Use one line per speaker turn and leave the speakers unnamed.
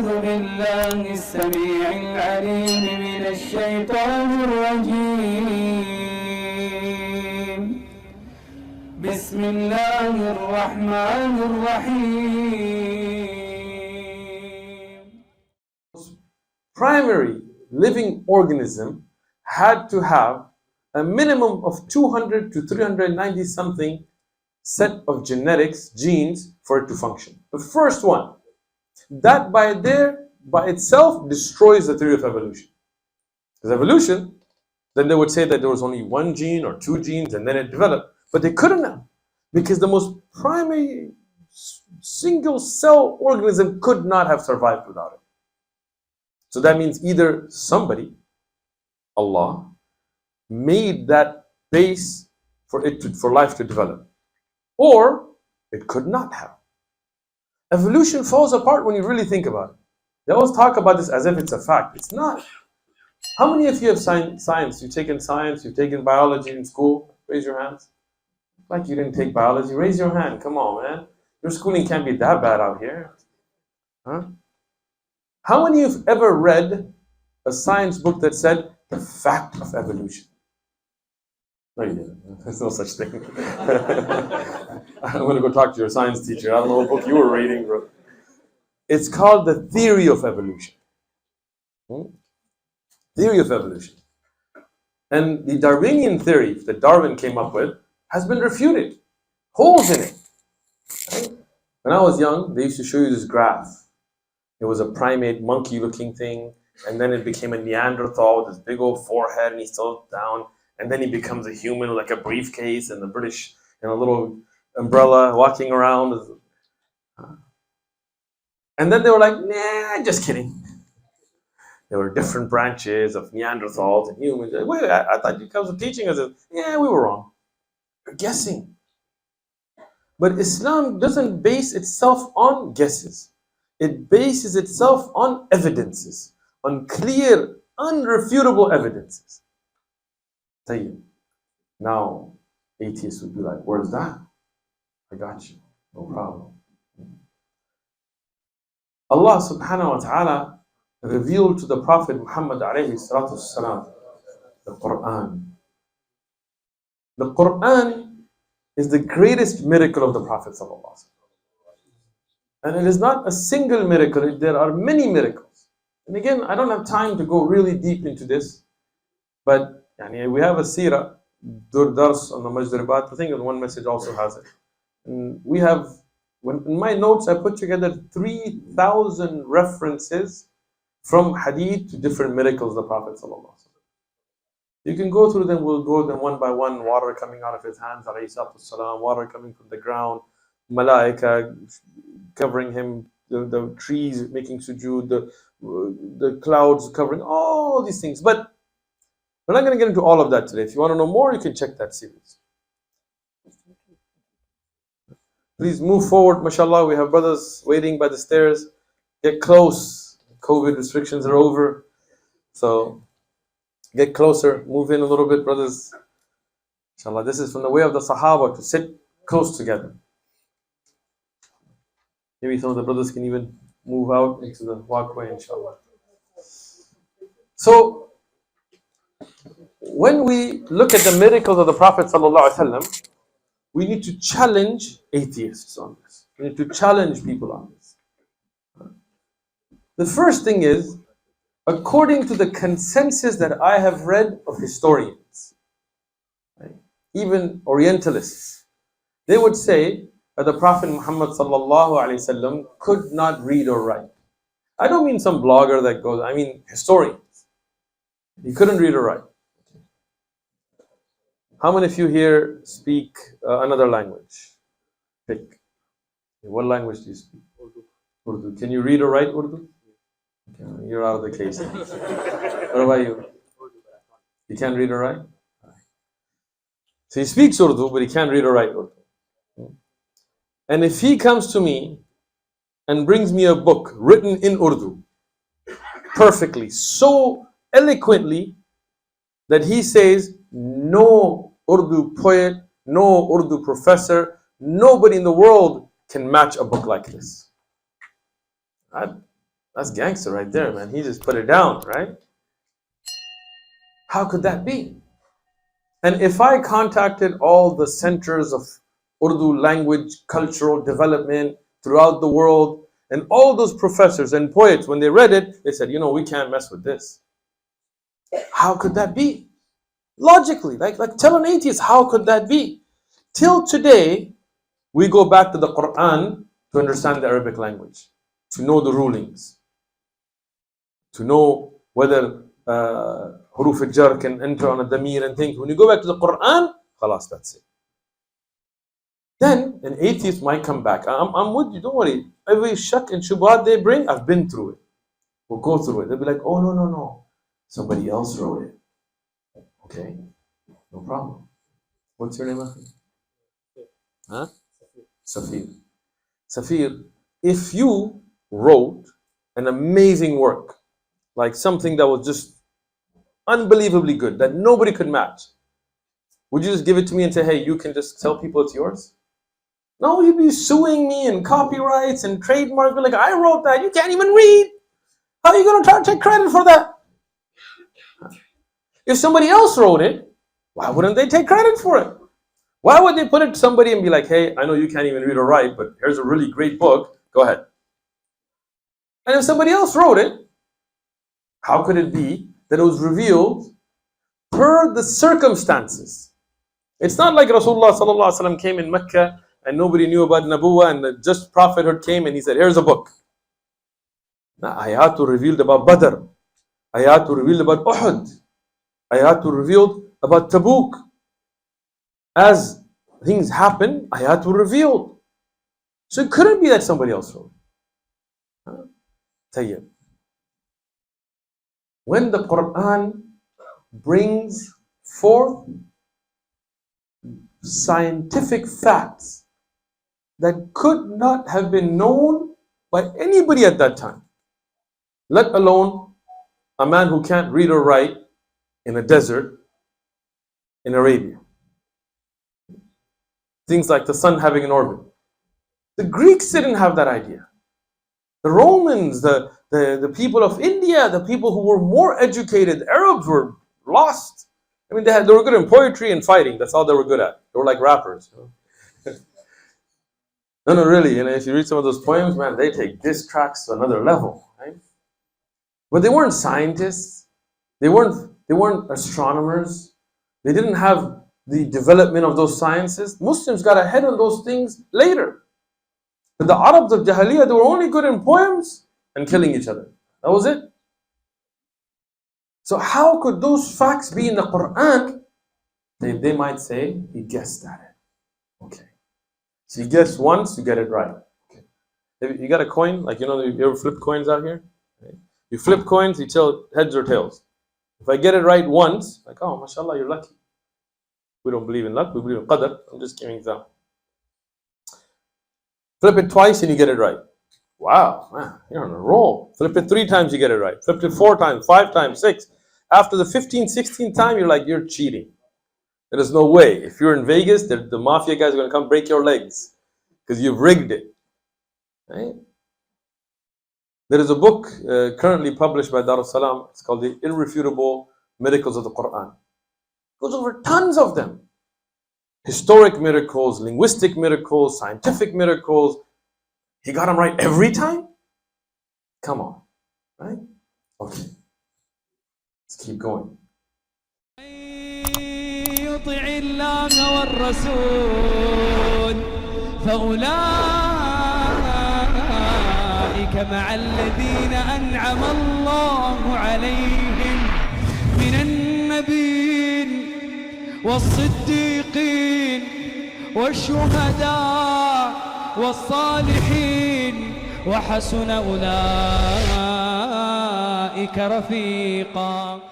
أعوذ بالله السميع العليم من الشيطان الرجيم بسم الله الرحمن الرحيم.
Primary living organism had to have a minimum of 200 to 390 something set of genetics, genes, for it to function. The first one, that by itself destroys the theory of evolution. Because evolution, then they would say that there was only one gene or two genes and then it developed. But they couldn't have, because the most primary single cell organism could not have survived without it. So that means either somebody, Allah, made that base for life to develop, or it could not have. Evolution falls apart when you really think about it. They always talk about this as if it's a fact. It's not. How many of you have science? You've taken science, you've taken biology in school? Raise your hands. Like you didn't take biology? Raise your hand. Come on, man. Your schooling can't be that bad out here. Huh? How many of you have ever read a science book that said the fact of evolution? No, you didn't. There's no such thing. I'm going to go talk to your science teacher. I don't know what book you were reading, bro. It's called the theory of evolution. Theory of evolution. And the Darwinian theory that Darwin came up with has been refuted. Holes in it. Right? When I was young, they used to show you this graph. It was a primate, monkey-looking thing, and then it became a Neanderthal with this big old forehead, and he slows down, and then he becomes a human, like a briefcase, and the British in a little umbrella walking around. And then they were like, nah, just kidding. There were different branches of Neanderthals and humans. Wait, I thought you guys were teaching us this. Yeah, we were wrong. We're guessing. But Islam doesn't base itself on guesses. It bases itself on evidences, on clear, unrefutable evidences. Now, atheists would be like, where's that? I got you. No problem. Allah subhanahu wa ta'ala revealed to the Prophet Muhammad alayhi salatu wasalam the Quran. The Quran is the greatest miracle of the Prophet sallallahu alaihi wasallam. And it is not a single miracle, there are many miracles. And again, I don't have time to go really deep into this, but we have a seerah, dars on the Majribat. I think one message also has it. And we have, in my notes, I put together 3,000 references from hadith to different miracles of the Prophet sallallahu alaihi wasallam. You can go through them, we'll go them one by one. Water coming out of his hands, alayhi salatu wasalam, water coming from the ground, malaika covering him, the trees making sujood, the clouds covering, all these things. But we're not going to get into all of that today. If you want to know more, you can check that series. Please move forward, mashallah. We have brothers waiting by the stairs. Get close. COVID restrictions are over. So get closer, move in a little bit, brothers. Inshallah, this is from the way of the Sahaba, to sit close together. Maybe some of the brothers can even move out into the walkway, inshallah. So, when we look at the miracles of the Prophet ﷺ, we need to challenge atheists on this. We need to challenge people on this. The first thing is, according to the consensus that I have read of historians, right, even Orientalists, they would say that the Prophet Muhammad ﷺ could not read or write. I don't mean some blogger that goes, I mean historians. He couldn't read or write. How many of you here speak another language? Pick. What language do you speak? Urdu. Can you read or write Urdu? Okay, you're out of the case. What about you? You can't read or write? So he speaks Urdu, but he can't read or write Urdu. And if he comes to me and brings me a book written in Urdu, perfectly, so eloquently, that he says, no Urdu poet, no Urdu professor, nobody in the world can match a book like this. That's gangster right there, man. He just put it down, right? How could that be? And if I contacted all the centers of Urdu language, cultural development throughout the world, and all those professors and poets, when they read it, they said, you know, we can't mess with this. How could that be? Logically, like tell an atheist, how could that be? Till today, we go back to the Quran to understand the Arabic language, to know the rulings, to know whether huruf al-jar can enter on a damir and things. When you go back to the Quran, khalas, that's it. Then an atheist might come back. I'm with you, don't worry. Every shak and shubhat they bring, I've been through it. We'll go through it. They'll be like, oh, no. Somebody else wrote it. Okay, no problem. What's your name? Huh? Safir. Safir, if you wrote an amazing work, like something that was just unbelievably good, that nobody could match, would you just give it to me and say, hey, you can just tell people it's yours? No, you'd be suing me and copyrights and trademarks. Like, I wrote that, you can't even read. How are you going to try to take credit for that? If somebody else wrote it, why wouldn't they take credit for it? Why would they put it to somebody and be like, hey, I know you can't even read or write, but here's a really great book, go ahead. And if somebody else wrote it, how could it be that it was revealed per the circumstances? It's not like Rasulullah sallallahu alaihi wasallam came in Mecca and nobody knew about Nabuwah and the just prophethood came and he said, here's a book. Now, ayat were revealed about Badr. Ayat were revealed about Uhud. Ayat were revealed about Tabuk. As things happen, ayat were revealed. So it couldn't be that somebody else wrote. Tayyib. When the Quran brings forth scientific facts that could not have been known by anybody at that time, let alone a man who can't read or write in a desert in Arabia. Things like the sun having an orbit. The Greeks didn't have that idea. The Romans, the people of India, the people who were more educated, Arabs were lost. I mean, they were good in poetry and fighting. That's all they were good at. They were like rappers. No, really. You know, if you read some of those poems, man, they take diss tracks to another level, right? But they weren't scientists. They weren't astronomers. They didn't have the development of those sciences. Muslims got ahead on those things later. But the Arabs of Jahiliyyah, they were only good in poems and killing each other. That was it. So how could those facts be in the Quran? They might say, he guessed at it. Okay. So you guess once, you get it right. Okay. You got a coin, like, you know, you ever flip coins out here? Right? You flip coins, you tell heads or tails. If I get it right once, like, oh, mashallah, you're lucky. We don't believe in luck, we believe in qadr. I'm just giving an example. Flip it twice and you get it right. Wow, man, you're on a roll. Flip it 3 times, you get it right. Flip it 4 times, 5 times, 6. After the 15th, 16th time, you're like, you're cheating. There is no way. If you're in Vegas, the mafia guys are going to come break your legs because you've rigged it. Right? There is a book currently published by Dar es-Salaam. It's called The Irrefutable Miracles of the Quran. It goes over tons of them. Historic miracles, linguistic miracles, scientific miracles. He got them right every time? Come on. Right? Okay. Let's keep going.
يطع الله والرسول فأولئك مع الذين أنعم الله عليهم من النبيين والصديقين والشهداء والصالحين وحسن أولئك رفيقا.